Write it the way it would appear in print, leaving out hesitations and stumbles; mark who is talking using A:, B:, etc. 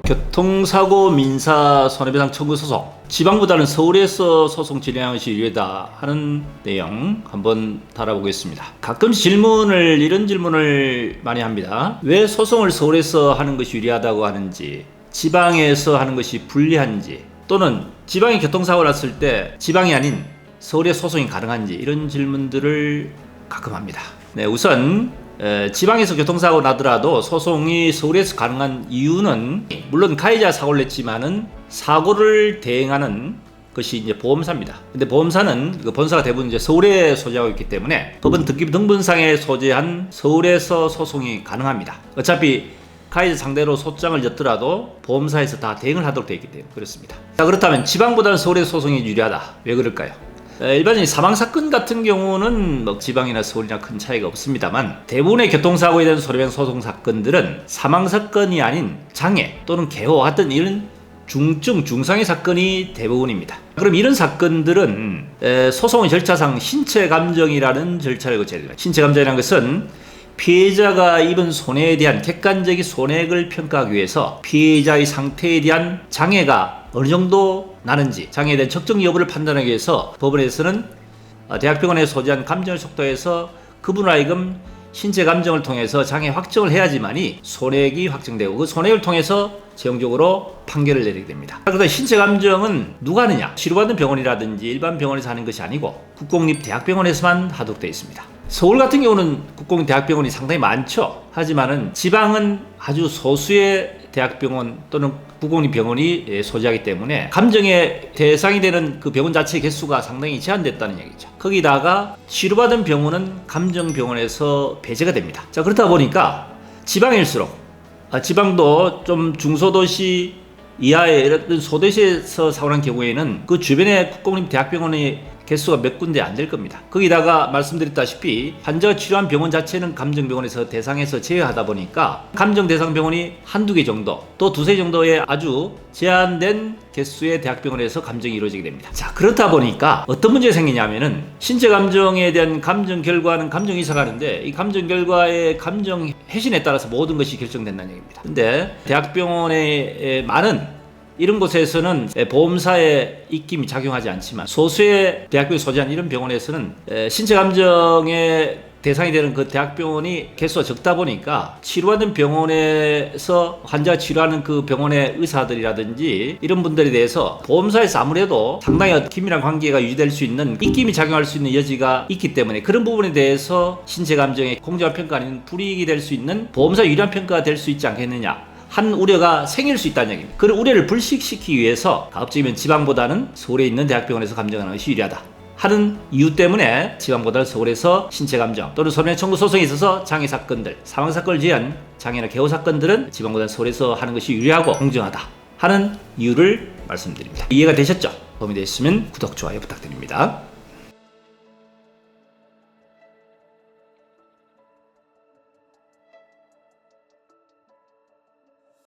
A: 교통사고 민사 손해배상 청구 소송, 지방보다는 서울에서 소송 진행하는 것이 유리하다 하는 내용 한번 다뤄보겠습니다. 가끔 이런 질문을 많이 합니다. 왜 소송을 서울에서 하는 것이 유리하다고 하는지, 지방에서 하는 것이 불리한지, 또는 지방에 교통사고 났을 때 지방이 아닌 서울에 소송이 가능한지, 이런 질문들을 가끔 합니다. 우선 지방에서 교통사고 나더라도 소송이 서울에서 가능한 이유는, 물론 가해자 사고를 냈지만은 사고를 대행하는 것이 이제 보험사입니다. 근데 보험사는 본사가 대부분 이제 서울에 소재하고 있기 때문에 법원 등기부 등본상에 소재한 서울에서 소송이 가능합니다. 어차피 가해자 상대로 소장을 졌더라도 보험사에서 다 대행을 하도록 되어 있기 때문에 그렇습니다. 자, 그렇다면 지방보다는 서울에서 소송이 유리하다. 왜 그럴까요? 일반적인 사망사건 같은 경우는 지방이나 서울이나 큰 차이가 없습니다만, 대부분의 교통사고에 대한 손해배상 소송 사건들은 사망사건이 아닌 장애 또는 개호 같은 이런 중증, 중상의 사건이 대부분입니다. 그럼 이런 사건들은 소송의 절차상 신체감정이라는 절차를 거쳐야 됩니다. 신체감정이라는 것은 피해자가 입은 손해에 대한 객관적인 손해액을 평가하기 위해서 피해자의 상태에 대한 장애가 어느 정도 나는지, 장애에 대한 적정 여부를 판단하기 위해서 법원에서는 대학병원에 소재한 감정을 속도해서 그분을 하여금 신체 감정을 통해서 장애 확정을 해야지만이 손해액이 확정되고, 그 손해액을 통해서 최종적으로 판결을 내리게 됩니다. 그래서 신체 감정은 누가 하느냐? 치료받는 병원이라든지 일반 병원에서 하는 것이 아니고 국공립대학병원에서만 하도록 되어 있습니다. 서울 같은 경우는 국공대학병원이 상당히 많죠. 하지만은 지방은 아주 소수의 대학병원 또는 국공립병원이 소재하기 때문에 감정의 대상이 되는 그 병원 자체의 개수가 상당히 제한됐다는 얘기죠. 거기다가 치료받은 병원은 감정병원에서 배제가 됩니다. 자, 그렇다 보니까 지방일수록, 지방도 좀 중소도시 이하의 이런 소도시에서 사고난 경우에는 그 주변에 국공립대학병원의 개수가 몇 군데 안 될 겁니다. 거기다가 말씀드렸다시피 환자가 치료한 병원 자체는 감정병원에서 대상에서 제외하다 보니까 감정 대상 병원이 한두 개 정도, 또 두세 정도의 아주 제한된 개수의 대학병원에서 감정이 이루어지게 됩니다. 자, 그렇다 보니까 어떤 문제가 생기냐면은 신체 감정에 대한 감정 결과는 감정 이사가 하는데, 이 감정 결과의 감정 해신에 따라서 모든 것이 결정된다는 얘기입니다. 근데 대학병원의 많은 이런 곳에서는 보험사의 입김이 작용하지 않지만, 소수의 대학병원이 소재한 이런 병원에서는 신체 감정의 대상이 되는 그 대학병원이 개수가 적다 보니까 치료하는 병원에서 환자가 치료하는 그 병원의 의사들이라든지 이런 분들에 대해서 보험사에서 아무래도 상당히 긴밀한 관계가 유지될 수 있는, 입김이 작용할 수 있는 여지가 있기 때문에 그런 부분에 대해서 신체 감정의 공정한 평가 아닌 불이익이 될 수 있는 보험사 유리한 평가가 될 수 있지 않겠느냐 한 우려가 생길 수 있다는 얘기입니다. 그런 우려를 불식시키기 위해서 가급적이면 지방보다는 서울에 있는 대학병원에서 감정하는 것이 유리하다 하는 이유 때문에 지방보다는 서울에서 신체감정 또는 손해배상 청구 소송에 있어서 장애 사건들, 사망 사건을 제한 장애나 개호 사건들은 지방보다는 서울에서 하는 것이 유리하고 공정하다 하는 이유를 말씀드립니다. 이해가 되셨죠? 도움이 되셨으면 구독, 좋아요 부탁드립니다.